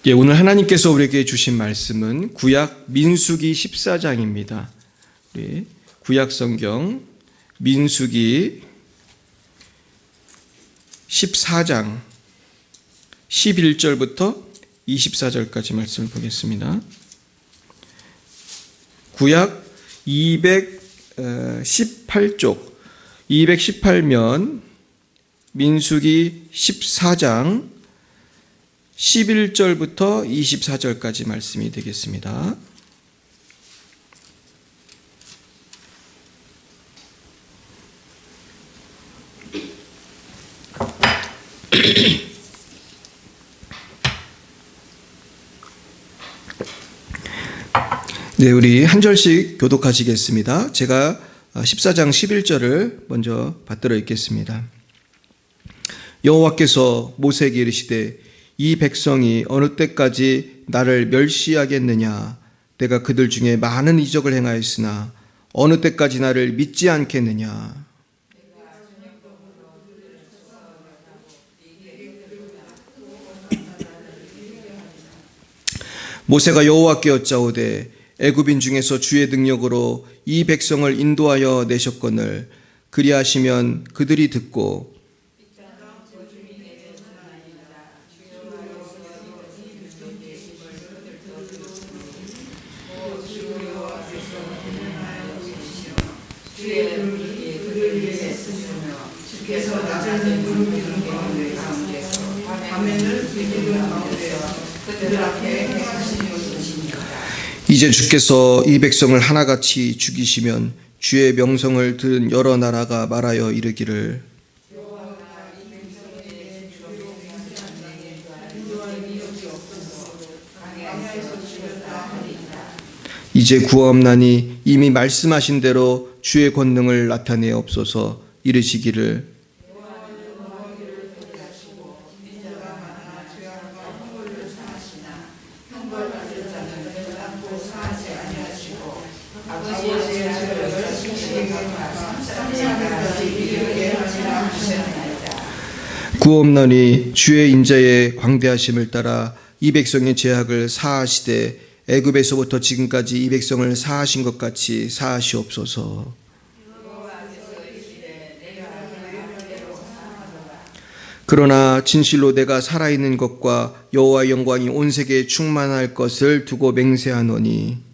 예, 오늘 하나님께서 우리에게 주신 말씀은 구약 민수기 14장입니다. 우리 구약 성경 민수기 14장 11절부터 24절까지 말씀을 보겠습니다. 구약 218쪽 218면 민수기 14장 11절부터 24절까지 말씀이 되겠습니다. 네, 우리 한 절씩 교독하시겠습니다. 제가 14장 11절을 먼저 받들어 읽겠습니다. 여호와께서 모세에게 이르시되 이 백성이 어느 때까지 나를 멸시하겠느냐? 내가 그들 중에 많은 이적을 행하였으나 어느 때까지 나를 믿지 않겠느냐? 모세가 여호와께 여짜오되 애굽인 중에서 주의 능력으로 이 백성을 인도하여 내셨거늘 그리하시면 그들이 듣고 이제 주께서 이 백성을 하나같이 죽이시면 주의 명성을 들은 여러 나라가 말하여 이르기를 이제 구하옵나니 이미 말씀하신 대로 주의 권능을 나타내옵소서. 이르시기를 구옵나니 주의 인자의 광대하심을 따라 이 백성의 죄악을 사하시되 애굽에서부터 지금까지 이 백성을 사하신 것 같이 사하시옵소서. 그러나 진실로 내가 살아있는 것과 여호와의 영광이 온 세계에 충만할 것을 두고 맹세하노니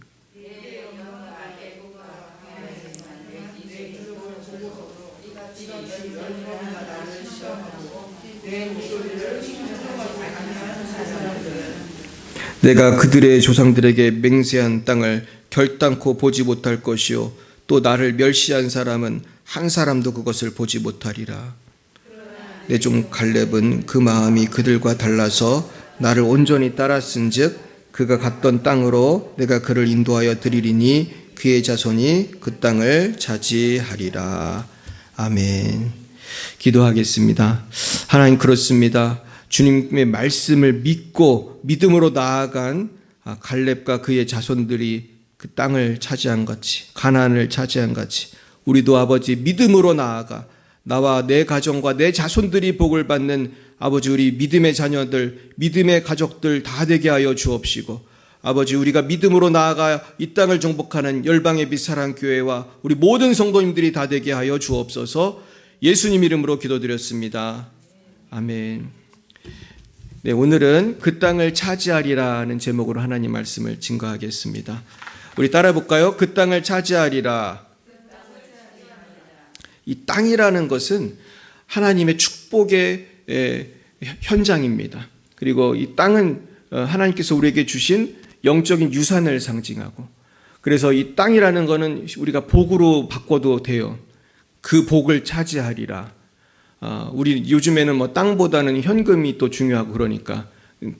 내가 그들의 조상들에게 맹세한 땅을 결단코 보지 못할 것이요 또 나를 멸시한 사람은 한 사람도 그것을 보지 못하리라. 내 종 갈렙은 그 마음이 그들과 달라서 나를 온전히 따랐은즉 그가 갔던 땅으로 내가 그를 인도하여 드리리니 그의 자손이 그 땅을 차지하리라. 아멘. 기도하겠습니다. 하나님, 그렇습니다. 주님의 말씀을 믿고 믿음으로 나아간 갈렙과 그의 자손들이 그 땅을 차지한 같이, 가나안을 차지한 같이 우리도 아버지 믿음으로 나아가 나와 내 가정과 내 자손들이 복을 받는 아버지 우리 믿음의 자녀들, 믿음의 가족들 다 되게 하여 주옵시고 아버지 우리가 믿음으로 나아가 이 땅을 정복하는 열방의 빛 사랑교회와 우리 모든 성도님들이 다 되게 하여 주옵소서. 예수님 이름으로 기도드렸습니다. 아멘. 네, 오늘은 그 땅을 차지하리라는 제목으로 하나님 말씀을 증거하겠습니다. 우리 따라 볼까요? 그 땅을 차지하리라. 이 땅이라는 것은 하나님의 축복의 현장입니다. 그리고 이 땅은 하나님께서 우리에게 주신 영적인 유산을 상징하고, 그래서 이 땅이라는 것은 우리가 복으로 바꿔도 돼요. 그 복을 차지하리라. 우리 요즘에는 뭐 땅보다는 현금이 또 중요하고 그러니까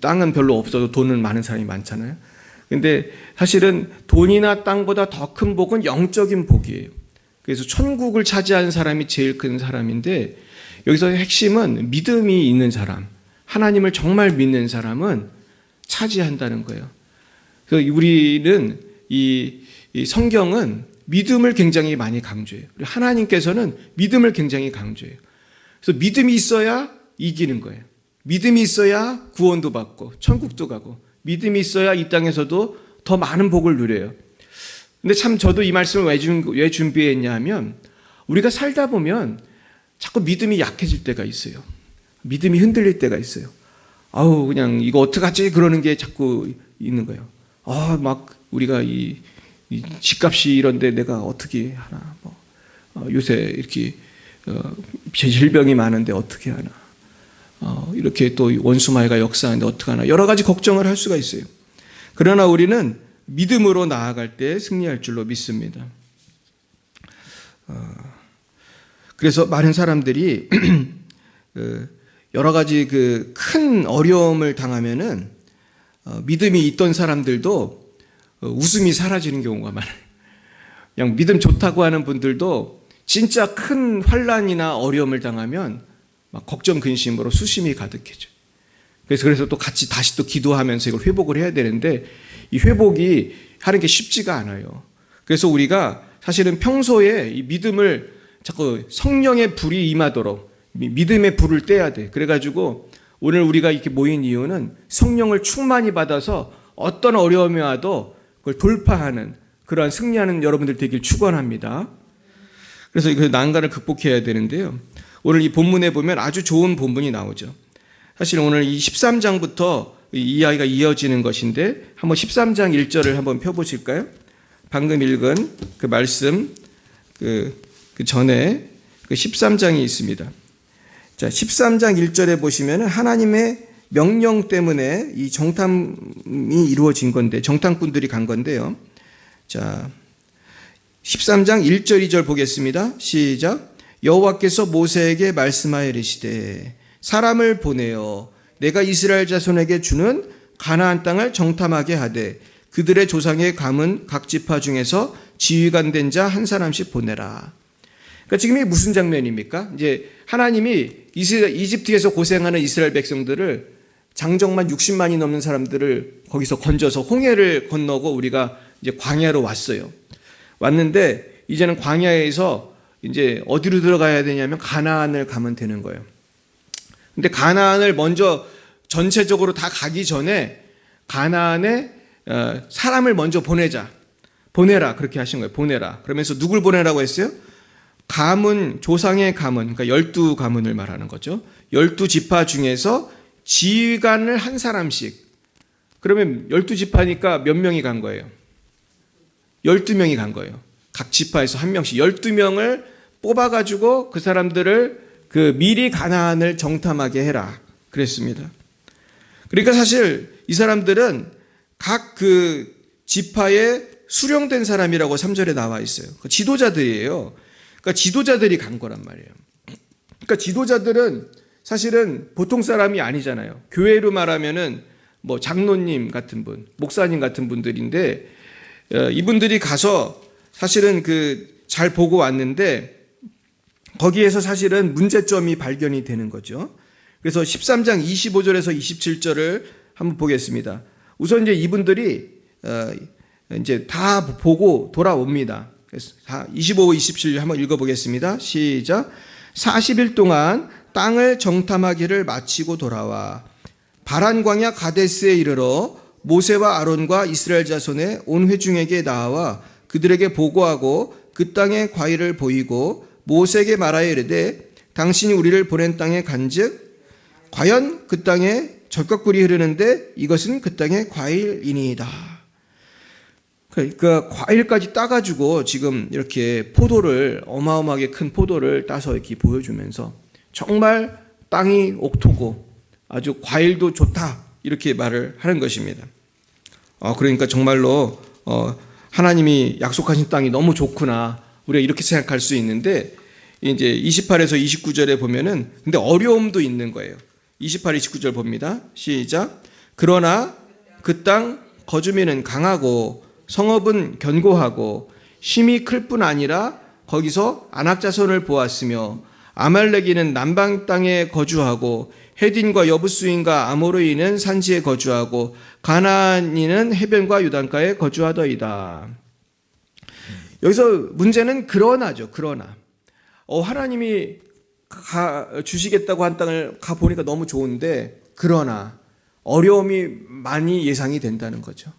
땅은 별로 없어도 돈은 많은 사람이 많잖아요. 근데 사실은 돈이나 땅보다 더 큰 복은 영적인 복이에요. 그래서 천국을 차지하는 사람이 제일 큰 사람인데 여기서 핵심은 믿음이 있는 사람, 하나님을 정말 믿는 사람은 차지한다는 거예요. 그래서 우리는 이 성경은 믿음을 굉장히 많이 강조해요. 하나님께서는 믿음을 굉장히 강조해요. 그래서 믿음이 있어야 이기는 거예요. 믿음이 있어야 구원도 받고 천국도 가고 믿음이 있어야 이 땅에서도 더 많은 복을 누려요. 근데 참 저도 이 말씀을 왜 준비했냐 하면 우리가 살다 보면 자꾸 믿음이 약해질 때가 있어요. 믿음이 흔들릴 때가 있어요. 아우 그냥 이거 어떡하지 그러는 게 자꾸 있는 거예요. 막 우리가 이 집값이 이런데 내가 어떻게 하나 요새 이렇게 질병이 많은데 어떻게 하나 이렇게 또 원수마귀가 역사하는데 어떻게 하나 여러 가지 걱정을 할 수가 있어요. 그러나 우리는 믿음으로 나아갈 때 승리할 줄로 믿습니다. 그래서 많은 사람들이 여러 가지 그 큰 어려움을 당하면은 믿음이 있던 사람들도 웃음이 사라지는 경우가 많아요. 그냥 믿음 좋다고 하는 분들도 진짜 큰 환난이나 어려움을 당하면 막 걱정 근심으로 수심이 가득해져요. 그래서 또 같이 다시 또 기도하면서 이걸 회복을 해야 되는데 이 회복이 하는 게 쉽지가 않아요. 그래서 우리가 사실은 평소에 이 믿음을 자꾸 성령의 불이 임하도록 믿음의 불을 떼야 돼. 그래가지고 오늘 우리가 이렇게 모인 이유는 성령을 충만히 받아서 어떤 어려움이 와도 그걸 돌파하는 그러한 승리하는 여러분들 되길 축원합니다. 그래서 그 난간을 극복해야 되는데요. 오늘 이 본문에 보면 아주 좋은 본문이 나오죠. 사실 오늘 이 13장부터 이 이야기가 이어지는 것인데 한번 13장 1절을 한번 펴보실까요? 방금 읽은 그 말씀 그 전에 그 13장이 있습니다. 자, 13장 1절에 보시면 하나님의 명령 때문에 이 정탐이 이루어진 건데 정탐꾼들이 간 건데요. 자, 13장 1절 2절 보겠습니다. 시작. 여호와께서 모세에게 말씀하여 이르시되 사람을 보내어 내가 이스라엘 자손에게 주는 가나안 땅을 정탐하게 하되 그들의 조상의 감은 각 지파 중에서 지휘관 된 자 한 사람씩 보내라. 그러니까 지금 이게 무슨 장면입니까? 이제 하나님이 이집트에서 고생하는 이스라엘 백성들을 장정만 60만이 넘는 사람들을 거기서 건져서 홍해를 건너고 우리가 이제 광야로 왔어요. 왔는데 이제는 광야에서 이제 어디로 들어가야 되냐면 가나안을 가면 되는 거예요. 근데 가나안을 먼저 전체적으로 다 가기 전에 가나안에 사람을 먼저 보내라 그렇게 하신 거예요. 보내라. 그러면서 누굴 보내라고 했어요? 가문, 조상의 가문, 그러니까 12가문을 말하는 거죠. 12지파 중에서 지휘관을 한 사람씩. 그러면 12지파니까 몇 명이 간 거예요? 12명이 간 거예요. 각 지파에서 한 명씩 12명을 뽑아가지고 그 사람들을 미리 가나안을 정탐하게 해라 그랬습니다. 그러니까 사실 이 사람들은 각 그 지파에 수령된 사람이라고 3절에 나와 있어요. 지도자들이에요. 그러니까 지도자들이 간 거란 말이에요. 그러니까 지도자들은 사실은 보통 사람이 아니잖아요. 교회로 말하면은 뭐 장로님 같은 분, 목사님 같은 분들인데 이분들이 가서 사실은 잘 보고 왔는데 거기에서 사실은 문제점이 발견이 되는 거죠. 그래서 13장 25절에서 27절을 한번 보겠습니다. 우선 이제 이분들이 이제 다 보고 돌아옵니다. 그래서 25, 27 한번 읽어보겠습니다. 시작. 40일 동안 땅을 정탐하기를 마치고 돌아와 바란 광야 가데스에 이르러 모세와 아론과 이스라엘 자손의 온 회중에게 나와 그들에게 보고하고 그 땅의 과일을 보이고 모세에게 말하여 이르되 당신이 우리를 보낸 땅에 간즉 과연 그 땅에 젖과꿀이 흐르는데 이것은 그 땅의 과일이니이다. 그러니까 과일까지 따가지고 지금 이렇게 포도를 어마어마하게 큰 포도를 따서 이렇게 보여주면서 정말 땅이 옥토고 아주 과일도 좋다 이렇게 말을 하는 것입니다. 그러니까 정말로 하나님이 약속하신 땅이 너무 좋구나 우리가 이렇게 생각할 수 있는데 이제 28에서 29절에 보면은 근데 어려움도 있는 거예요. 28, 29절 봅니다. 시작. 그러나 그 땅 거주민은 강하고 성읍은 견고하고 힘이 클 뿐 아니라 거기서 아낙 자손을 보았으며 아말렉인은 남방 땅에 거주하고 헤딘과 여부스인과 아모르인은 산지에 거주하고 가나안인은 해변과 유단가에 거주하더이다. 여기서 문제는 그러나죠. 그러나 하나님이 주시겠다고 한 땅을 가보니까 너무 좋은데, 그러나 어려움이 많이 예상이 된다는 거죠.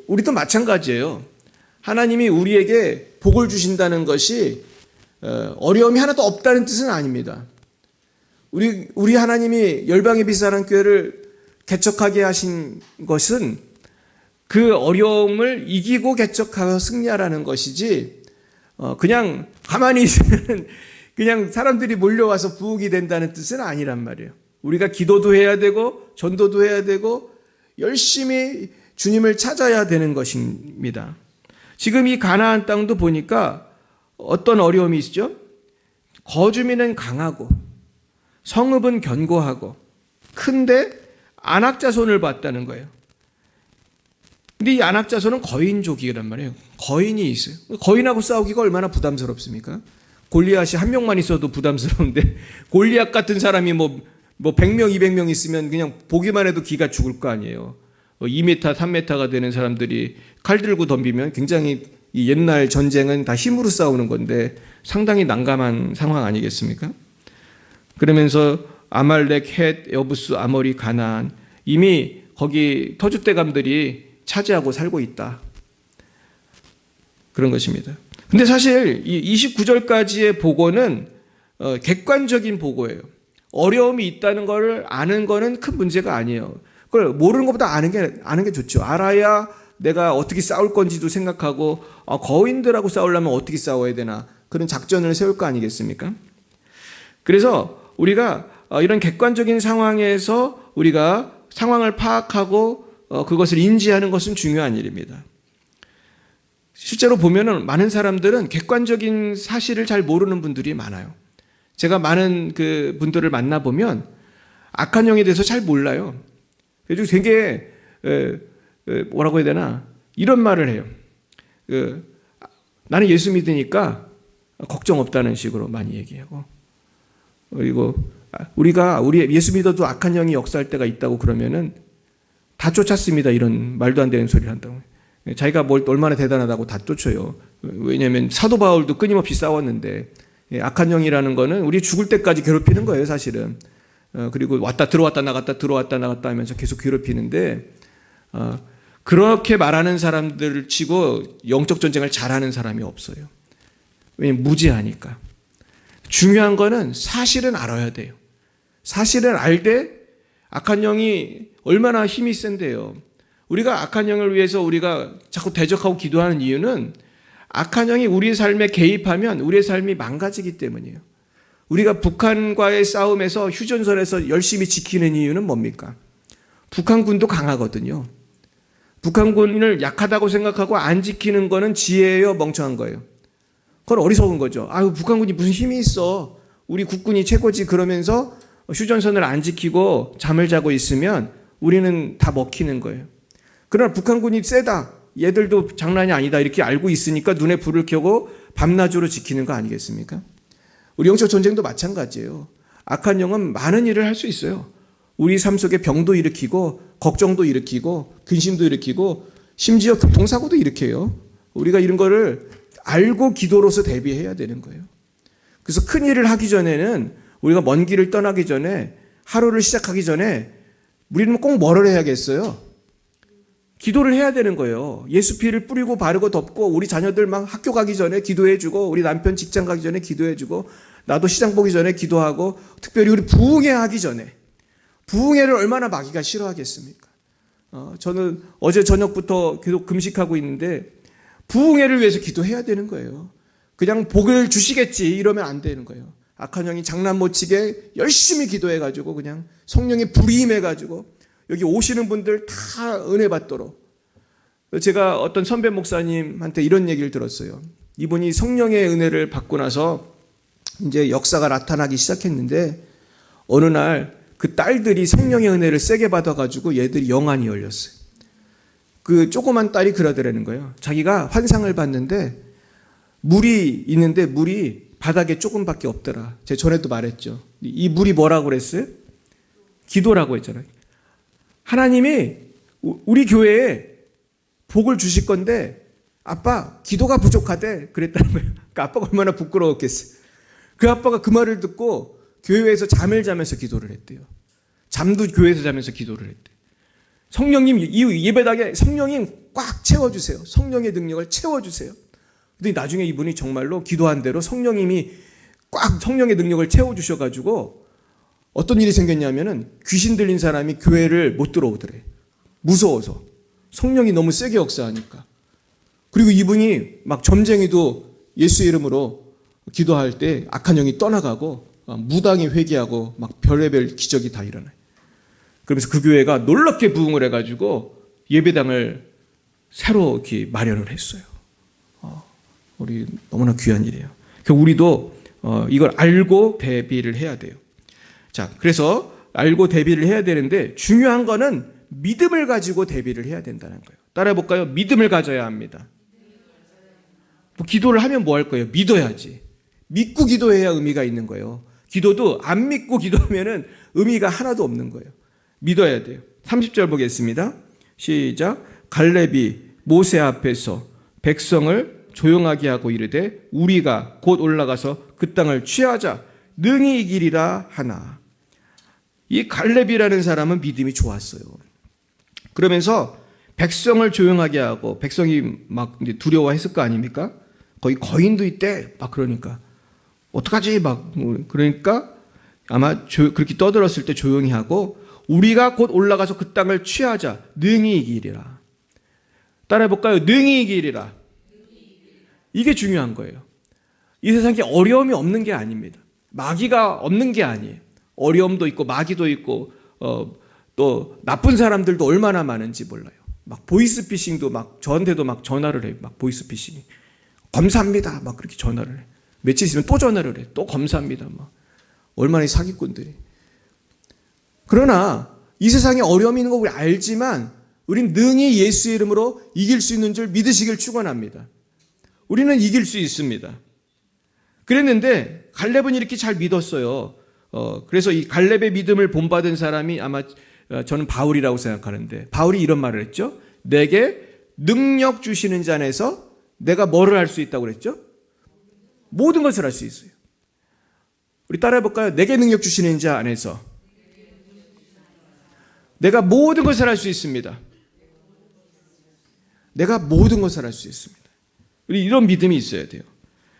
우리도 마찬가지예요. 하나님이 우리에게 복을 주신다는 것이 어려움이 하나도 없다는 뜻은 아닙니다. 우리 하나님이 열방의 빛사랑 교회를 개척하게 하신 것은 그 어려움을 이기고 개척하여 승리하라는 것이지, 그냥 가만히 있으면 그냥 사람들이 몰려와서 부흥이 된다는 뜻은 아니란 말이에요. 우리가 기도도 해야 되고 전도도 해야 되고 열심히 주님을 찾아야 되는 것입니다. 지금 이 가나안 땅도 보니까 어떤 어려움이 있죠? 거주민은 강하고 성읍은 견고하고 큰데 안악자손을 봤다는 거예요. 근데 이 안악자손은 거인족이란 말이에요. 거인이 있어요. 거인하고 싸우기가 얼마나 부담스럽습니까? 골리앗이 한 명만 있어도 부담스러운데 골리앗 같은 사람이 뭐 100명, 200명 있으면 그냥 보기만 해도 기가 죽을 거 아니에요. 2m, 3m가 되는 사람들이 칼 들고 덤비면 굉장히 이 옛날 전쟁은 다 힘으로 싸우는 건데 상당히 난감한 상황 아니겠습니까? 그러면서 아말렉, 헷, 여부스, 아모리, 가나안 이미 거기 터줏대감들이 차지하고 살고 있다. 그런 것입니다. 근데 사실 이 29절까지의 보고는 객관적인 보고예요. 어려움이 있다는 걸 아는 거는 큰 문제가 아니에요. 그걸 모르는 것보다 아는 게 좋죠. 알아야 내가 어떻게 싸울 건지도 생각하고 거인들하고 싸우려면 어떻게 싸워야 되나 그런 작전을 세울 거 아니겠습니까? 그래서 우리가 이런 객관적인 상황에서 우리가 상황을 파악하고 그것을 인지하는 것은 중요한 일입니다. 실제로 보면은 많은 사람들은 객관적인 사실을 잘 모르는 분들이 많아요. 제가 많은 그 분들을 만나보면 악한 영에 대해서 잘 몰라요. 그래서 되게 뭐라고 해야 되나 이런 말을 해요. 나는 예수 믿으니까 걱정 없다는 식으로 많이 얘기하고, 그리고 우리 예수 믿어도 악한 영이 역사할 때가 있다고 그러면은 다 쫓았습니다. 이런 말도 안 되는 소리를 한다고. 자기가 얼마나 대단하다고 다 쫓아요. 왜냐하면 사도 바울도 끊임없이 싸웠는데 악한 영이라는 거는 우리 죽을 때까지 괴롭히는 거예요, 사실은. 그리고 들어왔다 나갔다 하면서 계속 괴롭히는데, 그렇게 말하는 사람들을 치고 영적 전쟁을 잘하는 사람이 없어요. 왜냐면 무지하니까. 중요한 거는 사실은 알아야 돼요. 사실은 알되 악한 영이 얼마나 힘이 센데요. 우리가 악한 영을 위해서 우리가 자꾸 대적하고 기도하는 이유는 악한 영이 우리의 삶에 개입하면 우리의 삶이 망가지기 때문이에요. 우리가 북한과의 싸움에서 휴전선에서 열심히 지키는 이유는 뭡니까? 북한군도 강하거든요. 북한군을 약하다고 생각하고 안 지키는 거는 지혜예요, 멍청한 거예요. 그건 어리석은 거죠. 북한군이 무슨 힘이 있어. 우리 국군이 최고지. 그러면서 휴전선을 안 지키고 잠을 자고 있으면 우리는 다 먹히는 거예요. 그러나 북한군이 세다. 얘들도 장난이 아니다. 이렇게 알고 있으니까 눈에 불을 켜고 밤낮으로 지키는 거 아니겠습니까? 우리 영적 전쟁도 마찬가지예요. 악한 영은 많은 일을 할 수 있어요. 우리 삶 속에 병도 일으키고 걱정도 일으키고 근심도 일으키고 심지어 교통사고도 일으켜요. 우리가 이런 거를 알고 기도로서 대비해야 되는 거예요. 그래서 큰 일을 하기 전에는 우리가 먼 길을 떠나기 전에 하루를 시작하기 전에 우리는 꼭 뭐를 해야겠어요? 기도를 해야 되는 거예요. 예수 피를 뿌리고 바르고 덮고 우리 자녀들 막 학교 가기 전에 기도해주고 우리 남편 직장 가기 전에 기도해주고 나도 시장 보기 전에 기도하고 특별히 우리 부흥회 하기 전에 부흥회를 얼마나 마귀가 싫어하겠습니까? 저는 어제 저녁부터 계속 금식하고 있는데 부흥회를 위해서 기도해야 되는 거예요. 그냥 복을 주시겠지 이러면 안 되는 거예요. 악한 영이 장난 못 치게 열심히 기도해가지고 그냥 성령의 불이 임해가지고 여기 오시는 분들 다 은혜 받도록. 제가 어떤 선배 목사님한테 이런 얘기를 들었어요. 이분이 성령의 은혜를 받고 나서 이제 역사가 나타나기 시작했는데 어느 날 그 딸들이 성령의 은혜를 세게 받아가지고 얘들이 영안이 열렸어요. 그 조그만 딸이 그러더라는 거예요. 자기가 환상을 봤는데 물이 있는데 물이 바닥에 조금밖에 없더라. 제가 전에도 말했죠. 이 물이 뭐라고 그랬어요? 기도라고 했잖아요. 하나님이 우리 교회에 복을 주실 건데 아빠 기도가 부족하대 그랬다는 거예요. 그러니까 아빠가 얼마나 부끄러웠겠어요. 그 아빠가 그 말을 듣고 교회에서 잠을 자면서 기도를 했대요. 잠도 교회에서 자면서 기도를 했대요. 성령님, 이 예배당에 성령님 꽉 채워주세요. 성령의 능력을 채워주세요. 근데 나중에 이분이 정말로 기도한 대로 성령님이 꽉 성령의 능력을 채워주셔가지고 어떤 일이 생겼냐면은 귀신 들린 사람이 교회를 못 들어오더래. 무서워서. 성령이 너무 세게 역사하니까. 그리고 이분이 막 점쟁이도 예수의 이름으로 기도할 때 악한 영이 떠나가고 무당이 회개하고 막 별의별 기적이 다 일어나요. 그러면서 그 교회가 놀랍게 부흥을 해가지고 예배당을 새로 이렇게 마련을 했어요. 우리 너무나 귀한 일이에요. 우리도 이걸 알고 대비를 해야 돼요. 자, 그래서 알고 대비를 해야 되는데 중요한 거는 믿음을 가지고 대비를 해야 된다는 거예요. 따라해 볼까요? 믿음을 가져야 합니다. 뭐 기도를 하면 뭐 할 거예요? 믿어야지. 믿고 기도해야 의미가 있는 거예요. 기도도 안 믿고 기도하면은 의미가 하나도 없는 거예요. 믿어야 돼요. 30절 보겠습니다. 시작. 갈렙이 모세 앞에서 백성을 조용하게 하고 이르되 우리가 곧 올라가서 그 땅을 취하자 능히 이기리라 하나. 이 갈렙이라는 사람은 믿음이 좋았어요. 그러면서 백성을 조용하게 하고 백성이 막 두려워했을 거 아닙니까? 거기 거인도 있대. 막 그러니까 어떡하지? 막 그러니까 아마 그렇게 떠들었을 때 조용히 하고 우리가 곧 올라가서 그 땅을 취하자 능히 이기리라. 따라해 볼까요? 능히 이기리라. 이게 중요한 거예요. 이 세상에 어려움이 없는 게 아닙니다. 마귀가 없는 게 아니에요. 어려움도 있고 마귀도 있고 또 나쁜 사람들도 얼마나 많은지 몰라요. 막 보이스피싱도 막 저한테도 막 전화를 해요. 막 보이스피싱이 검사합니다. 막 그렇게 전화를 해. 며칠 있으면 또 전화를 해. 또 검사합니다. 막 얼마나 사기꾼들이. 그러나 이 세상에 어려움이 있는 거 우리 알지만 우린 능히 예수의 이름으로 이길 수 있는 줄 믿으시길 축원합니다. 우리는 이길 수 있습니다. 그랬는데 갈렙은 이렇게 잘 믿었어요. 그래서 이 갈렙의 믿음을 본받은 사람이 아마 저는 바울이라고 생각하는데 바울이 이런 말을 했죠. 내게 능력 주시는 자 안에서 내가 뭐를 할 수 있다고 그랬죠? 모든 것을 할 수 있어요. 우리 따라해 볼까요? 내게 능력 주시는 자 안에서 내가 모든 것을 할 수 있습니다. 내가 모든 것을 할 수 있습니다. 우리 이런 믿음이 있어야 돼요.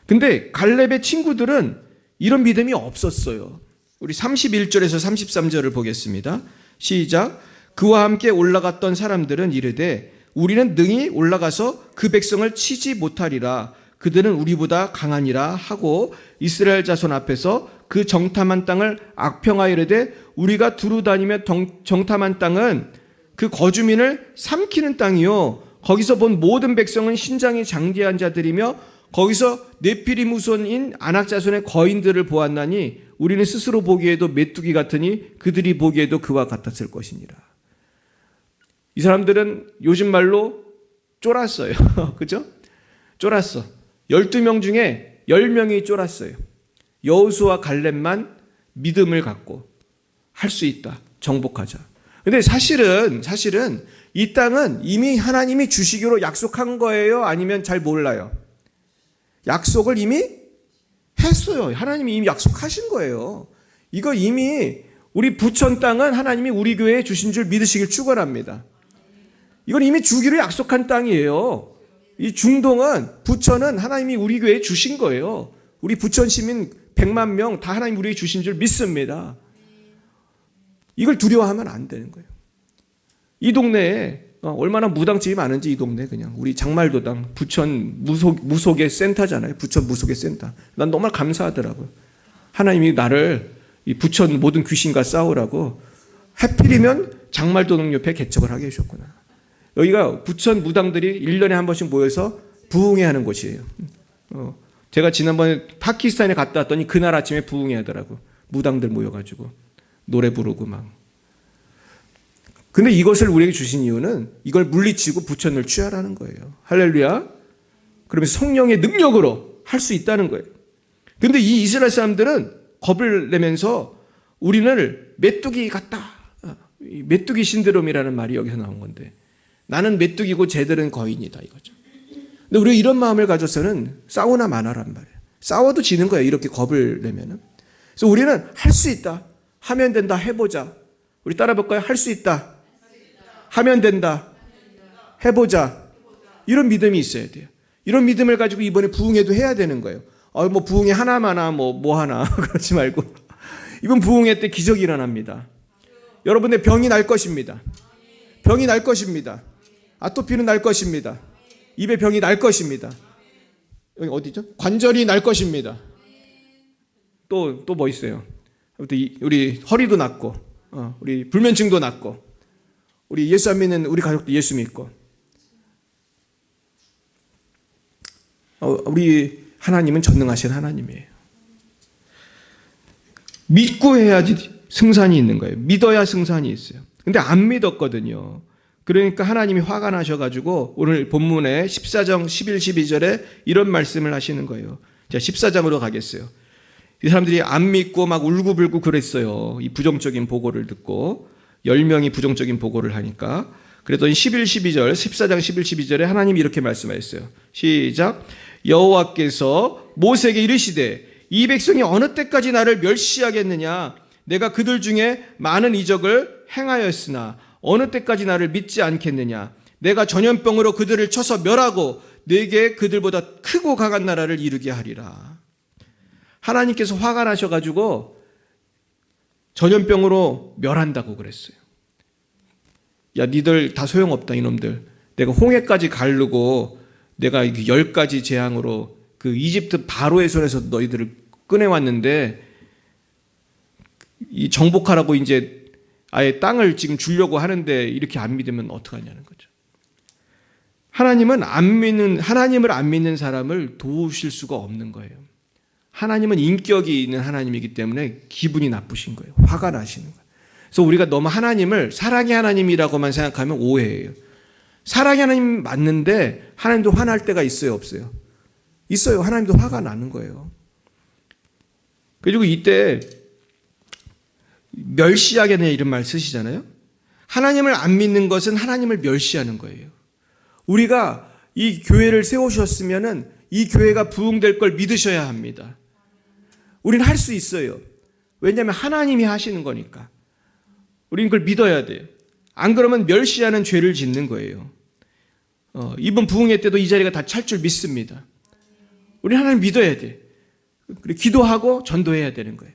근데 갈렙의 친구들은 이런 믿음이 없었어요. 우리 31절에서 33절을 보겠습니다. 시작. 그와 함께 올라갔던 사람들은 이르되 우리는 능히 올라가서 그 백성을 치지 못하리라. 그들은 우리보다 강하니라 하고 이스라엘 자손 앞에서 그 정탐한 땅을 악평하여 이르되 우리가 두루 다니며 정탐한 땅은 그 거주민을 삼키는 땅이요 거기서 본 모든 백성은 신장이 장대한 자들이며 거기서 네피림 후손인 아낙 자손의 거인들을 보았나니 우리는 스스로 보기에도 메뚜기 같으니 그들이 보기에도 그와 같았을 것이니라. 이 사람들은 요즘 말로 쫄았어요. 그죠? 쫄았어. 12명 중에 10명이 쫄았어요. 여호수아 갈렙만 믿음을 갖고 할 수 있다. 정복하자. 근데 사실은 이 땅은 이미 하나님이 주시기로 약속한 거예요? 아니면 잘 몰라요? 약속을 이미 했어요. 하나님이 이미 약속하신 거예요. 이거 이미 우리 부천 땅은 하나님이 우리 교회에 주신 줄 믿으시길 축원합니다. 이건 이미 주기로 약속한 땅이에요. 이 중동은 부천은 하나님이 우리 교회에 주신 거예요. 우리 부천 시민 100만 명 다 하나님 우리에게 주신 줄 믿습니다. 이걸 두려워하면 안 되는 거예요. 이 동네에 얼마나 무당집이 많은지 이 동네 그냥 우리 장말도당 부천 무속의 센터잖아요. 부천 무속의 센터. 난 정말 감사하더라고요. 하나님이 나를 이 부천 모든 귀신과 싸우라고 하필이면 장말도당 옆에 개척을 하게 해주셨구나. 여기가 부천 무당들이 1년에 한 번씩 모여서 부흥회 하는 곳이에요. 제가 지난번에 파키스탄에 갔다 왔더니 그날 아침에 부흥회 하더라고. 무당들 모여가지고 노래 부르고 막. 근데 이것을 우리에게 주신 이유는 이걸 물리치고 부천을 취하라는 거예요. 할렐루야. 그러면서 성령의 능력으로 할 수 있다는 거예요. 근데 이 이스라엘 사람들은 겁을 내면서 우리는 메뚜기 같다. 메뚜기 신드롬이라는 말이 여기서 나온 건데 나는 메뚜기고 쟤들은 거인이다 이거죠. 근데 우리가 이런 마음을 가져서는 싸우나 마나란 말이에요. 싸워도 지는 거예요. 이렇게 겁을 내면은. 그래서 우리는 할 수 있다. 하면 된다. 해보자. 우리 따라 볼까요? 할 수 있다. 하면 된다. 해보자. 이런 믿음이 있어야 돼요. 이런 믿음을 가지고 이번에 부흥회도 해야 되는 거예요. 뭐 부흥회 하나마나 뭐 하나 그러지 말고 이번 부흥회 때 기적이 일어납니다. 여러분의 병이 날 것입니다. 병이 날 것입니다. 아토피는 날 것입니다. 입에 병이 날 것입니다. 여기 어디죠? 관절이 날 것입니다. 또 뭐 있어요? 우리 허리도 낫고, 우리 불면증도 낫고, 우리 예수 안 믿는 우리 가족도 예수 믿고, 우리 하나님은 전능하신 하나님이에요. 믿고 해야지 승산이 있는 거예요. 믿어야 승산이 있어요. 근데 안 믿었거든요. 그러니까 하나님이 화가 나셔가지고 오늘 본문에 14장 11, 12절에 이런 말씀을 하시는 거예요. 자, 14장으로 가겠어요. 이 사람들이 안 믿고 막 울고불고 그랬어요. 이 부정적인 보고를 듣고 10명이 부정적인 보고를 하니까. 그랬더니 11, 12절 14장 11, 12절에 하나님이 이렇게 말씀하셨어요. 시작. 여호와께서 모세에게 이르시되 이 백성이 어느 때까지 나를 멸시하겠느냐. 내가 그들 중에 많은 이적을 행하였으나 어느 때까지 나를 믿지 않겠느냐. 내가 전염병으로 그들을 쳐서 멸하고 내게 그들보다 크고 강한 나라를 이루게 하리라. 하나님께서 화가 나셔가지고 전염병으로 멸한다고 그랬어요. 야, 니들 다 소용없다 이놈들. 내가 홍해까지 가르고 내가 10가지 재앙으로 그 이집트 바로의 손에서 너희들을 꺼내왔는데 이 정복하라고 이제 아예 땅을 지금 주려고 하는데 이렇게 안 믿으면 어떡하냐는 거죠. 하나님을 안 믿는 사람을 도우실 수가 없는 거예요. 하나님은 인격이 있는 하나님이기 때문에 기분이 나쁘신 거예요. 화가 나시는 거예요. 그래서 우리가 너무 하나님을 사랑의 하나님이라고만 생각하면 오해예요. 사랑의 하나님 맞는데 하나님도 화날 때가 있어요, 없어요? 있어요. 하나님도 화가 나는 거예요. 그리고 이때 멸시하겠냐 이런 말 쓰시잖아요. 하나님을 안 믿는 것은 하나님을 멸시하는 거예요. 우리가 이 교회를 세우셨으면은 이 교회가 부흥될 걸 믿으셔야 합니다. 우리는 할 수 있어요. 왜냐하면 하나님이 하시는 거니까. 우리는 그걸 믿어야 돼요. 안 그러면 멸시하는 죄를 짓는 거예요. 이번 부흥회 때도 이 자리가 다 찰 줄 믿습니다. 우리 하나님 믿어야 돼. 그리고 기도하고 전도해야 되는 거예요.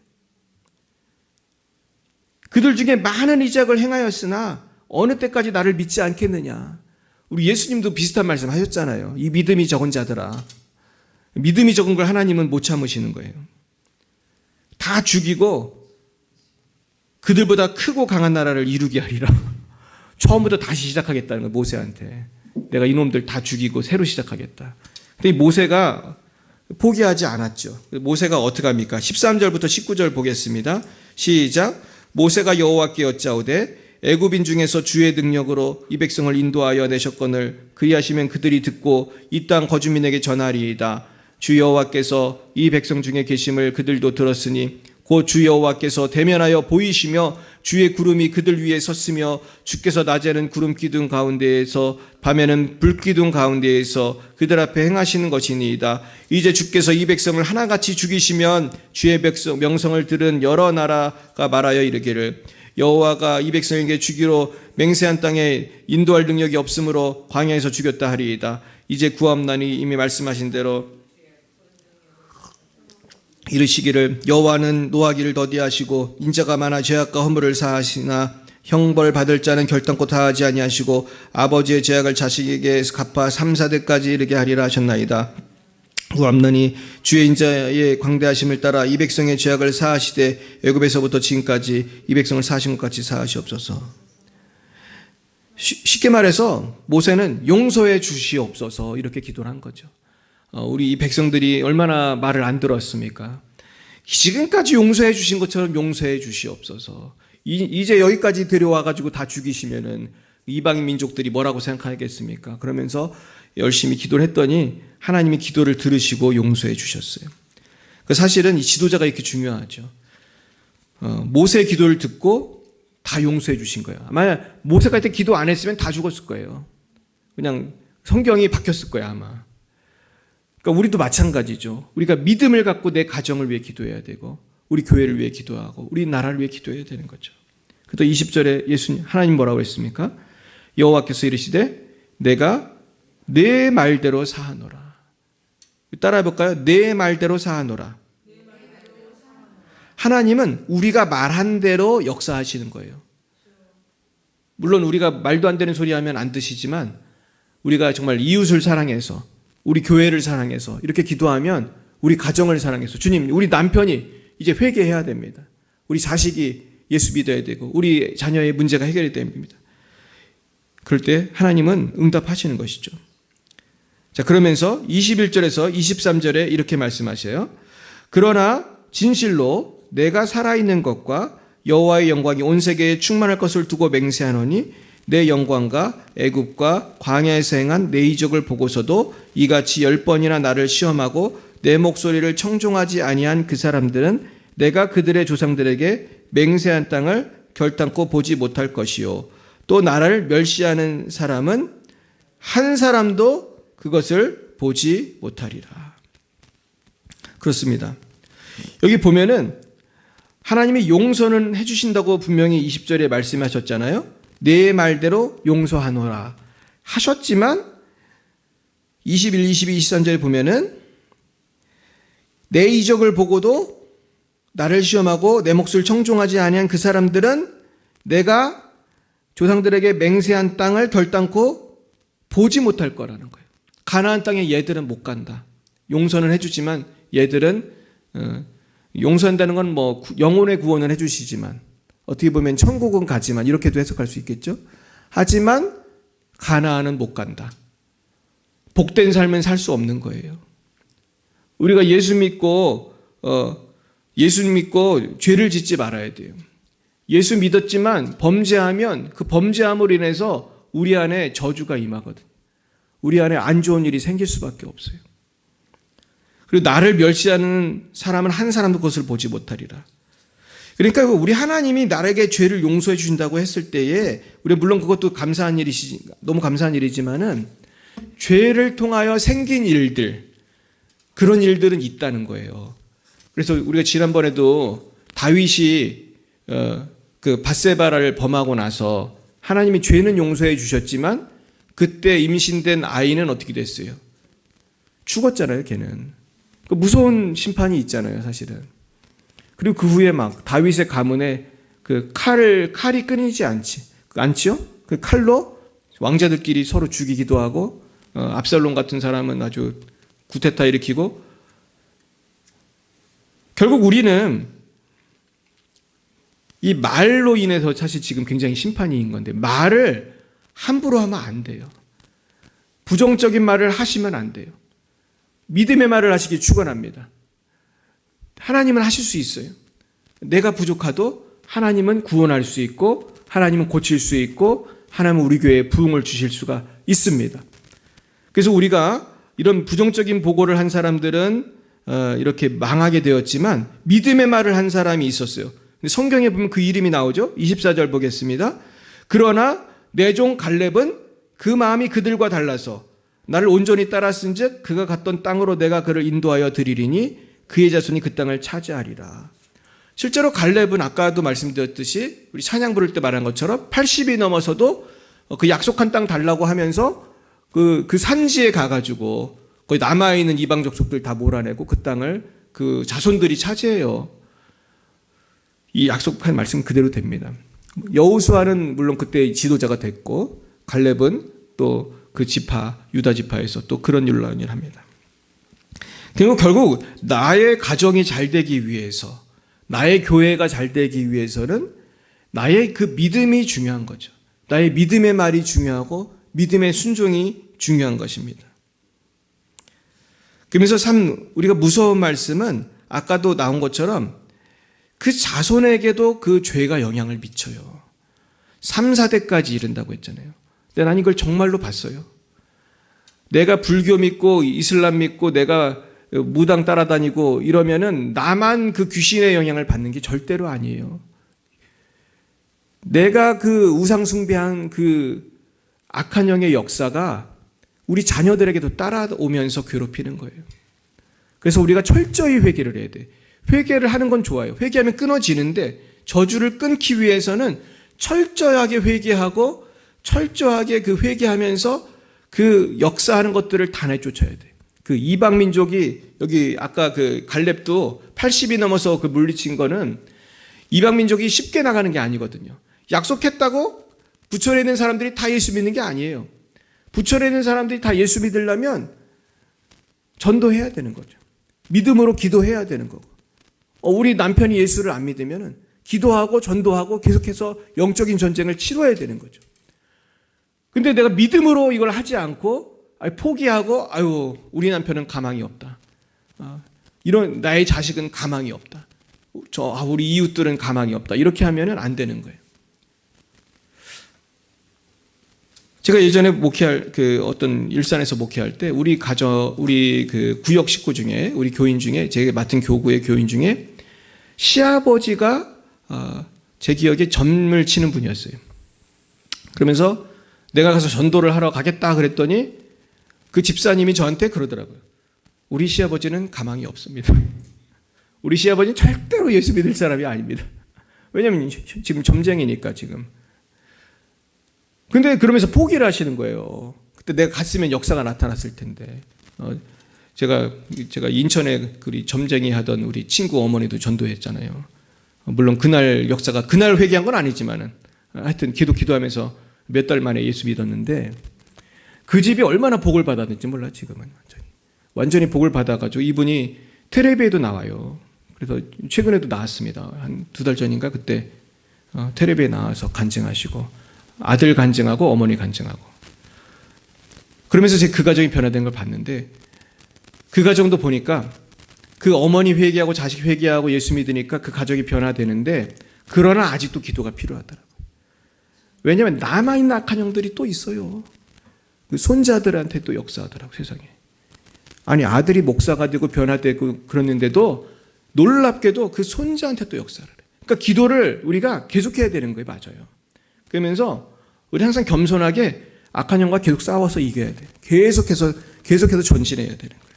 그들 중에 많은 이적을 행하였으나 어느 때까지 나를 믿지 않겠느냐. 우리 예수님도 비슷한 말씀 하셨잖아요. 이 믿음이 적은 자들아. 믿음이 적은 걸 하나님은 못 참으시는 거예요. 다 죽이고 그들보다 크고 강한 나라를 이루게 하리라. 처음부터 다시 시작하겠다는 거예요. 모세한테. 내가 이놈들 다 죽이고 새로 시작하겠다. 근데 이 모세가 포기하지 않았죠. 모세가 어떻게 합니까? 13절부터 19절 보겠습니다. 시작. 모세가 여호와께 여짜오되 애굽인 중에서 주의 능력으로 이 백성을 인도하여 내셨거늘 그리하시면 그들이 듣고 이 땅 거주민에게 전하리이다. 주 여호와께서 이 백성 중에 계심을 그들도 들었으니 곧 주 여호와께서 대면하여 보이시며 주의 구름이 그들 위에 섰으며 주께서 낮에는 구름 기둥 가운데에서 밤에는 불 기둥 가운데에서 그들 앞에 행하시는 것이니이다. 이제 주께서 이 백성을 하나같이 죽이시면 주의 백성 명성을 들은 여러 나라가 말하여 이르기를 여호와가 이 백성에게 주기로 맹세한 땅에 인도할 능력이 없으므로 광야에서 죽였다 하리이다. 이제 구함나니 이미 말씀하신 대로 이르시기를 여호와는 노하기를 더디하시고 인자가 많아 죄악과 허물을 사하시나 형벌 받을 자는 결단코 다하지 아니하시고 아버지의 죄악을 자식에게 갚아 3, 4대까지 이르게 하리라 하셨나이다. 구함나니 주의 인자의 광대하심을 따라 이 백성의 죄악을 사하시되 애굽에서부터 지금까지 이 백성을 사하신 것 같이 사하시옵소서. 쉽게 말해서 모세는 용서해 주시옵소서 이렇게 기도를 한 거죠. 우리 이 백성들이 얼마나 말을 안 들었습니까? 지금까지 용서해 주신 것처럼 용서해 주시옵소서. 이제 여기까지 데려와가지고 다 죽이시면은 이방인 민족들이 뭐라고 생각하겠습니까? 그러면서 열심히 기도를 했더니 하나님이 기도를 들으시고 용서해 주셨어요. 사실은 이 지도자가 이렇게 중요하죠. 모세의 기도를 듣고 다 용서해 주신 거예요. 아마 모세가 이때 기도 안 했으면 다 죽었을 거예요. 그냥 성경이 바뀌었을 거예요, 아마. 그러니까 우리도 마찬가지죠. 우리가 믿음을 갖고 내 가정을 위해 기도해야 되고 우리 교회를 위해 기도하고 우리 나라를 위해 기도해야 되는 거죠. 또 20절에 예수님 하나님 뭐라고 했습니까? 여호와께서 이르시되 내가 내 말대로 사하노라. 따라해 볼까요? 내 말대로 사하노라. 하나님은 우리가 말한 대로 역사하시는 거예요. 물론 우리가 말도 안 되는 소리 하면 안 드시지만 우리가 정말 이웃을 사랑해서 우리 교회를 사랑해서 이렇게 기도하면 우리 가정을 사랑해서 주님 우리 남편이 이제 회개해야 됩니다. 우리 자식이 예수 믿어야 되고 우리 자녀의 문제가 해결이 됩니다. 그럴 때 하나님은 응답하시는 것이죠. 자, 그러면서 21절에서 23절에 이렇게 말씀하셔요. 그러나 진실로 내가 살아있는 것과 여호와의 영광이 온 세계에 충만할 것을 두고 맹세하노니 내 영광과 애굽과 광야에서 행한 내 이적을 보고서도 이같이 10번이나 나를 시험하고 내 목소리를 청종하지 아니한 그 사람들은 내가 그들의 조상들에게 맹세한 땅을 결단코 보지 못할 것이요 또 나를 멸시하는 사람은 한 사람도 그것을 보지 못하리라. 그렇습니다. 여기 보면은 하나님이 용서는 해주신다고 분명히 20절에 말씀하셨잖아요. 내 말대로 용서하노라 하셨지만 21, 22, 23절에 보면은 내 이적을 보고도 나를 시험하고 내 몫을 청종하지 아니한 그 사람들은 내가 조상들에게 맹세한 땅을 결단코 보지 못할 거라는 거예요. 가나안 땅에 얘들은 못 간다. 용서는 해주지만 얘들은 용서한다는 건 뭐 영혼의 구원을 해주시지만 어떻게 보면 천국은 가지만 이렇게도 해석할 수 있겠죠. 하지만 가나안은 못 간다. 복된 삶은 살 수 없는 거예요. 우리가 예수 믿고 죄를 짓지 말아야 돼요. 예수 믿었지만 범죄하면 그 범죄함으로 인해서 우리 안에 저주가 임하거든. 우리 안에 안 좋은 일이 생길 수밖에 없어요. 그리고 나를 멸시하는 사람은 한 사람도 그것을 보지 못하리라. 그러니까 우리 하나님이 나에게 죄를 용서해 주신다고 했을 때에 우리 물론 그것도 감사한 일이시 너무 감사한 일이지만은 죄를 통하여 생긴 일들 그런 일들은 있다는 거예요. 그래서 우리가 지난번에도 다윗이 그 밧세바를 범하고 나서 하나님이 죄는 용서해 주셨지만 그때 임신된 아이는 어떻게 됐어요? 죽었잖아요, 걔는. 그 무서운 심판이 있잖아요, 사실은. 그리고 그 후에 막 다윗의 가문에 그 칼이 끊이지 않지요? 그 칼로 왕자들끼리 서로 죽이기도 하고 압살롬 같은 사람은 아주 구테타 일으키고 결국 우리는 이 말로 인해서 사실 지금 굉장히 심판인 건데 말을 함부로 하면 안 돼요. 부정적인 말을 하시면 안 돼요. 믿음의 말을 하시기 축원합니다. 하나님은 하실 수 있어요. 내가 부족하도 하나님은 구원할 수 있고 하나님은 고칠 수 있고 하나님은 우리 교회에 부흥을 주실 수가 있습니다. 그래서 우리가 이런 부정적인 보고를 한 사람들은 이렇게 망하게 되었지만 믿음의 말을 한 사람이 있었어요. 성경에 보면 그 이름이 나오죠. 24절 보겠습니다. 그러나 내 종 갈렙은 그 마음이 그들과 달라서 나를 온전히 따랐은즉 그가 갔던 땅으로 내가 그를 인도하여 드리리니 그의 자손이 그 땅을 차지하리라. 실제로 갈렙은 아까도 말씀드렸듯이 우리 찬양 부를 때 말한 것처럼 80이 넘어서도 그 약속한 땅 달라고 하면서 그 산지에 가가지고 거기 남아있는 이방 족속들 다 몰아내고 그 땅을 그 자손들이 차지해요. 이 약속한 말씀 그대로 됩니다. 여호수아는 물론 그때 지도자가 됐고 갈렙은 또 그 지파 유다 지파에서 또 그런 일을 합니다. 그리고 결국 나의 가정이 잘 되기 위해서 나의 교회가 잘 되기 위해서는 나의 그 믿음이 중요한 거죠. 나의 믿음의 말이 중요하고 믿음의 순종이 중요한 것입니다. 그러면서 우리가 무서운 말씀은 아까도 나온 것처럼 그 자손에게도 그 죄가 영향을 미쳐요. 3, 4대까지 이른다고 했잖아요. 근데 난 이걸 정말로 봤어요. 내가 불교 믿고 이슬람 믿고 내가 무당 따라다니고 이러면은 나만 그 귀신의 영향을 받는 게 절대로 아니에요. 내가 그 우상 숭배한 그 악한 영의 역사가 우리 자녀들에게도 따라오면서 괴롭히는 거예요. 그래서 우리가 철저히 회개를 해야 돼. 회개를 하는 건 좋아요. 회개하면 끊어지는데 저주를 끊기 위해서는 철저하게 회개하고 철저하게 그 회개하면서 그 역사하는 것들을 다 내쫓아야 돼. 그 이방 민족이 여기 아까 그 갈렙도 80이 넘어서 그 물리친 거는 이방 민족이 쉽게 나가는 게 아니거든요. 약속했다고 부천에 있는 사람들이 다 예수 믿는 게 아니에요. 부천에 있는 사람들이 다 예수 믿으려면 전도해야 되는 거죠. 믿음으로 기도해야 되는 거고. 우리 남편이 예수를 안 믿으면 기도하고 전도하고 계속해서 영적인 전쟁을 치러야 되는 거죠. 근데 내가 믿음으로 이걸 하지 않고 포기하고 우리 남편은 가망이 없다. 이런 나의 자식은 가망이 없다. 우리 이웃들은 가망이 없다. 이렇게 하면은 안 되는 거예요. 제가 예전에 목회할 어떤 일산에서 목회할 때 우리 그 구역 식구 중에 우리 교인 중에 제가 맡은 교구의 교인 중에 시아버지가 제 기억에 점을 치는 분이었어요. 그러면서 내가 가서 전도를 하러 가겠다 그랬더니 그 집사님이 저한테 그러더라고요. 우리 시아버지는 가망이 없습니다. 우리 시아버지는 절대로 예수 믿을 사람이 아닙니다. 왜냐하면 지금 점쟁이니까 지금. 근데 그러면서 포기를 하시는 거예요. 그때 내가 갔으면 역사가 나타났을 텐데. 제가 인천에 우리 점쟁이 하던 우리 친구 어머니도 전도했잖아요. 물론 그날 역사가 그날 회개한 건 아니지만은 하여튼 기도하면서 몇 달 만에 예수 믿었는데 그 집이 얼마나 복을 받았는지 몰라 지금은 완전히 복을 받아가지고 이분이 텔레비에도 나와요. 그래서 최근에도 나왔습니다. 한 2달 전인가 그때 텔레비에 나와서 간증하시고 아들 간증하고 어머니 간증하고 그러면서 제가 그 가정이 변화된 걸 봤는데 그 가정도 보니까 그 어머니 회개하고 자식 회개하고 예수 믿으니까 그 가족이 변화되는데 그러나 아직도 기도가 필요하더라고요. 왜냐하면 남아있는 악한 영들이 또 있어요. 그 손자들한테 또 역사하더라고요. 세상에. 아니 아들이 목사가 되고 변화되고 그러는데도 놀랍게도 그 손자한테 또 역사를 해요. 그러니까 기도를 우리가 계속해야 되는 거예요. 맞아요. 그러면서 우리 항상 겸손하게 악한 영과 계속 싸워서 이겨야 돼요. 계속해서 전진해야 되는 거예요.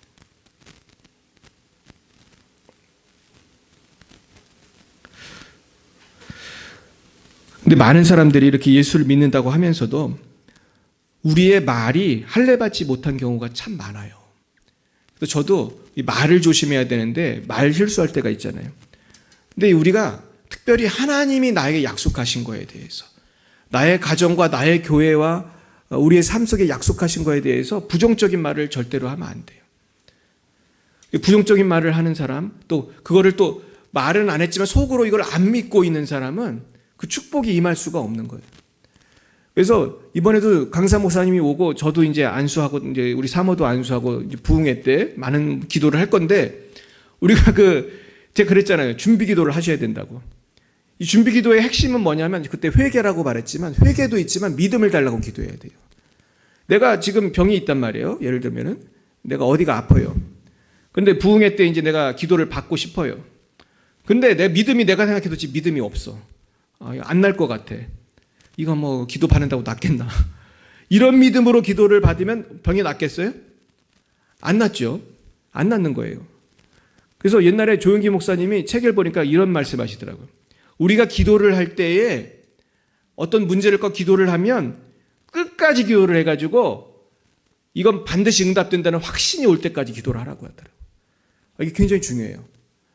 근데 많은 사람들이 이렇게 예수를 믿는다고 하면서도 우리의 말이 할례받지 못한 경우가 참 많아요. 그래서 저도 이 말을 조심해야 되는데 말 실수할 때가 있잖아요. 근데 우리가 특별히 하나님이 나에게 약속하신 거에 대해서 나의 가정과 나의 교회와 우리의 삶 속에 약속하신 거에 대해서 부정적인 말을 절대로 하면 안 돼요. 부정적인 말을 하는 사람 또 그거를 또 말은 안 했지만 속으로 이걸 안 믿고 있는 사람은 그 축복이 임할 수가 없는 거예요. 그래서 이번에도 강사 목사님이 오고 저도 이제 안수하고 이제 우리 사모도 안수하고 이제 부흥회 때 많은 기도를 할 건데 우리가 제가 그랬잖아요. 준비 기도를 하셔야 된다고. 이 준비 기도의 핵심은 뭐냐면 그때 회개라고 말했지만 회개도 있지만 믿음을 달라고 기도해야 돼요. 내가 지금 병이 있단 말이에요. 예를 들면은 내가 어디가 아파요. 근데 부흥회 때 이제 내가 기도를 받고 싶어요. 근데 내 믿음이 내가 생각해도 지금 믿음이 없어. 안 날 것 같아. 이거 뭐 기도 받는다고 낫겠나. 이런 믿음으로 기도를 받으면 병이 낫겠어요? 안 낫죠. 안 낫는 거예요. 그래서 옛날에 조영기 목사님이 책을 보니까 이런 말씀하시더라고요. 우리가 기도를 할 때에 어떤 문제를 기도를 하면 끝까지 기도를 해가지고 이건 반드시 응답된다는 확신이 올 때까지 기도를 하라고 하더라고요. 이게 굉장히 중요해요.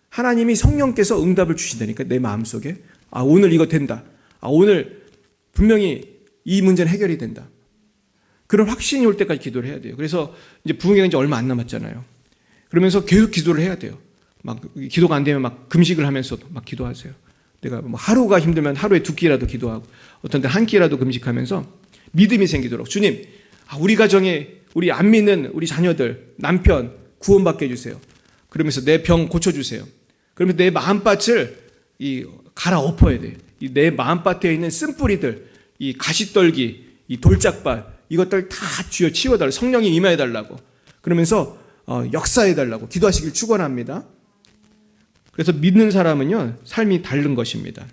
하나님이 성령께서 응답을 주신다니까 내 마음속에 오늘 이거 된다. 오늘 분명히 이 문제는 해결이 된다. 그런 확신이 올 때까지 기도를 해야 돼요. 그래서 이제 부흥회가 이제 얼마 안 남았잖아요. 그러면서 계속 기도를 해야 돼요. 막 기도가 안 되면 막 금식을 하면서도 막 기도하세요. 내가 뭐 하루가 힘들면 하루에 2끼라도 기도하고 어떤 때 1끼라도 금식하면서 믿음이 생기도록 주님, 우리 가정에 우리 안 믿는 우리 자녀들, 남편 구원받게 해주세요. 그러면서 내 병 고쳐주세요. 그러면서 내 마음밭을 갈아엎어야 돼요. 내 마음밭에 있는 쓴뿌리들, 이 가시떨기, 이 돌짝밭 이것들 다 주여 치워달라고 성령이 임해달라고 그러면서 역사해달라고 기도하시길 축원합니다. 그래서 믿는 사람은요 삶이 다른 것입니다.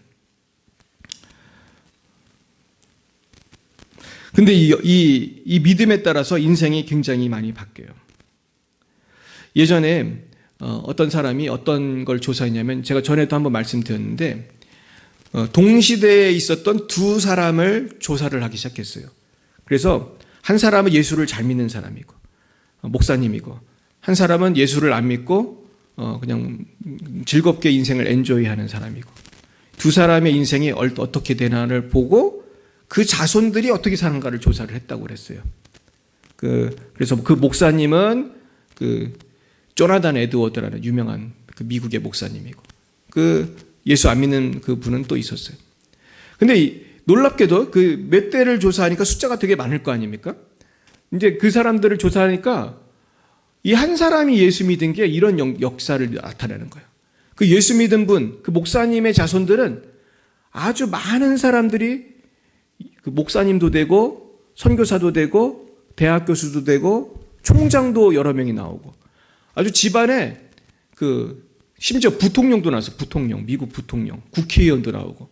근데 이 믿음에 따라서 인생이 굉장히 많이 바뀌어요. 예전에 어떤 사람이 어떤 걸 조사했냐면, 제가 전에도 한번 말씀드렸는데, 동시대에 있었던 두 사람을 조사를 하기 시작했어요. 그래서 한 사람은 예수를 잘 믿는 사람이고, 목사님이고, 한 사람은 예수를 안 믿고 그냥 즐겁게 인생을 엔조이하는 사람이고, 두 사람의 인생이 어떻게 되나를 보고 그 자손들이 어떻게 사는가를 조사를 했다고 그랬어요. 그래서 그 목사님은 조나단 에드워드라는 유명한 미국의 목사님이고, 예수 안 믿는 그 분은 또 있었어요. 근데 놀랍게도 몇 대를 조사하니까 숫자가 되게 많을 거 아닙니까? 이제 그 사람들을 조사하니까 이 한 사람이 예수 믿은 게 이런 역사를 나타내는 거예요. 그 예수 믿은 분, 그 목사님의 자손들은 아주 많은 사람들이 그 목사님도 되고, 선교사도 되고, 대학 교수도 되고, 총장도 여러 명이 나오고, 아주 집안에 심지어 부통령도 나왔어. 부통령, 미국 부통령, 국회의원도 나오고,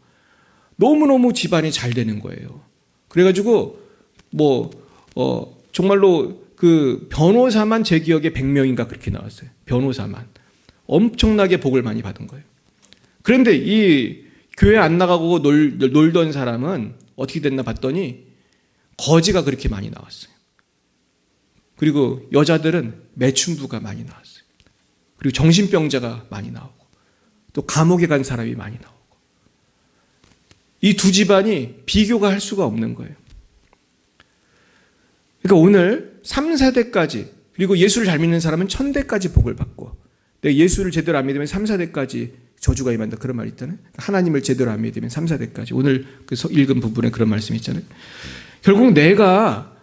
너무너무 집안이 잘 되는 거예요. 그래가지고 정말로 변호사만 제 기억에 100명인가 그렇게 나왔어요. 변호사만. 엄청나게 복을 많이 받은 거예요. 그런데 이 교회 안 나가고 놀던 사람은 어떻게 됐나 봤더니 거지가 그렇게 많이 나왔어요. 그리고 여자들은 매춘부가 많이 나왔어요. 그리고 정신병자가 많이 나오고, 또 감옥에 간 사람이 많이 나오고, 이 두 집안이 비교가 할 수가 없는 거예요. 그러니까 오늘 3, 4대까지, 그리고 예수를 잘 믿는 사람은 1000대까지 복을 받고, 내가 예수를 제대로 안 믿으면 3, 4대까지 저주가 임한다, 그런 말이 있잖아요. 하나님을 제대로 안 믿으면 3, 4대까지. 오늘 읽은 부분에 그런 말씀이 있잖아요. 결국 내가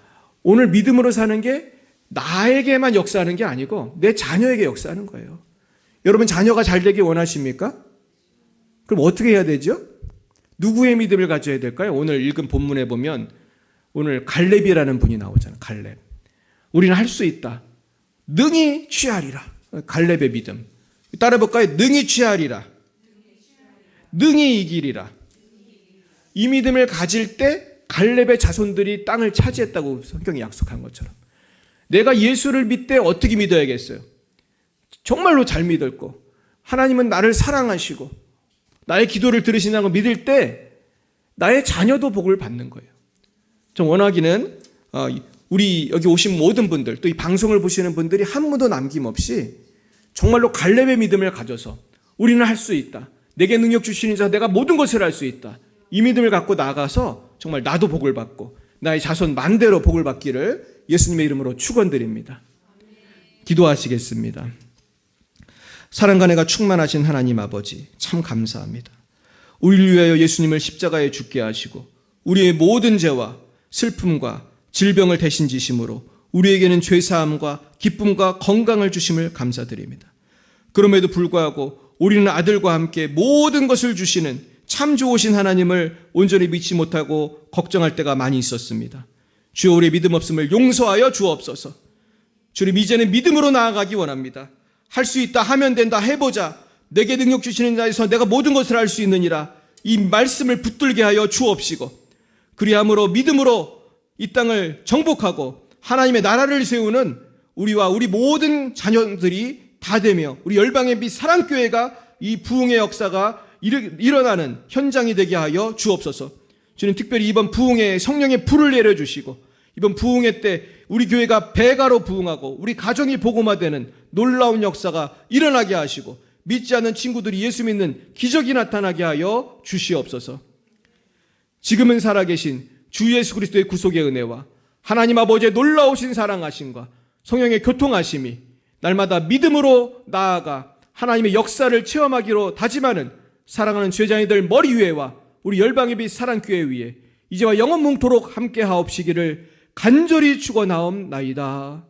오늘 믿음으로 사는 게 나에게만 역사하는 게 아니고 내 자녀에게 역사하는 거예요. 여러분, 자녀가 잘 되길 원하십니까? 그럼 어떻게 해야 되죠? 누구의 믿음을 가져야 될까요? 오늘 읽은 본문에 보면 오늘 갈렙이라는 분이 나오잖아요. 갈렙. 우리는 할 수 있다. 능히 취하리라. 갈렙의 믿음. 따라볼까요? 능히 취하리라. 능히 이기리라. 이 믿음을 가질 때 갈렙의 자손들이 땅을 차지했다고 성경이 약속한 것처럼, 내가 예수를 믿되 어떻게 믿어야겠어요? 정말로 잘 믿었고, 하나님은 나를 사랑하시고 나의 기도를 들으신다는 걸 믿을 때 나의 자녀도 복을 받는 거예요. 좀 원하기는 우리 여기 오신 모든 분들, 또 이 방송을 보시는 분들이 한 분도 남김없이 정말로 갈렙의 믿음을 가져서 우리는 할 수 있다, 내게 능력 주시는 자, 내가 모든 것을 할 수 있다, 이 믿음을 갖고 나가서 정말 나도 복을 받고 나의 자손 만대로 복을 받기를 예수님의 이름으로 축원드립니다. 기도하시겠습니다. 사랑과 은혜가 충만하신 하나님 아버지, 참 감사합니다. 우리를 위하여 예수님을 십자가에 죽게 하시고 우리의 모든 죄와 슬픔과 질병을 대신 지심으로 우리에게는 죄사함과 기쁨과 건강을 주심을 감사드립니다. 그럼에도 불구하고 우리는 아들과 함께 모든 것을 주시는 참 좋으신 하나님을 온전히 믿지 못하고 걱정할 때가 많이 있었습니다. 주여, 우리의 믿음 없음을 용서하여 주옵소서. 주님, 이제는 믿음으로 나아가기 원합니다. 할 수 있다, 하면 된다, 해보자, 내게 능력 주시는 자에서 내가 모든 것을 할 수 있느니라, 이 말씀을 붙들게 하여 주옵시고, 그리함으로 믿음으로 이 땅을 정복하고 하나님의 나라를 세우는 우리와 우리 모든 자녀들이 다 되며 우리 열방의 빛 사랑교회가 이 부흥의 역사가 일어나는 현장이 되게 하여 주옵소서. 주님, 특별히 이번 부흥에 성령의 불을 내려주시고 이번 부흥회 때 우리 교회가 배가로 부흥하고 우리 가정이 복음화되는 놀라운 역사가 일어나게 하시고 믿지 않는 친구들이 예수 믿는 기적이 나타나게 하여 주시옵소서. 지금은 살아계신 주 예수 그리스도의 구속의 은혜와 하나님 아버지의 놀라우신 사랑하심과 성령의 교통하심이 날마다 믿음으로 나아가 하나님의 역사를 체험하기로 다짐하는 사랑하는 제자녀들 머리 위에와 우리 열방의 빛 사랑교회 위에 이제와 영원뭉토록 함께 하옵시기를 간절히 축원하옵나이다.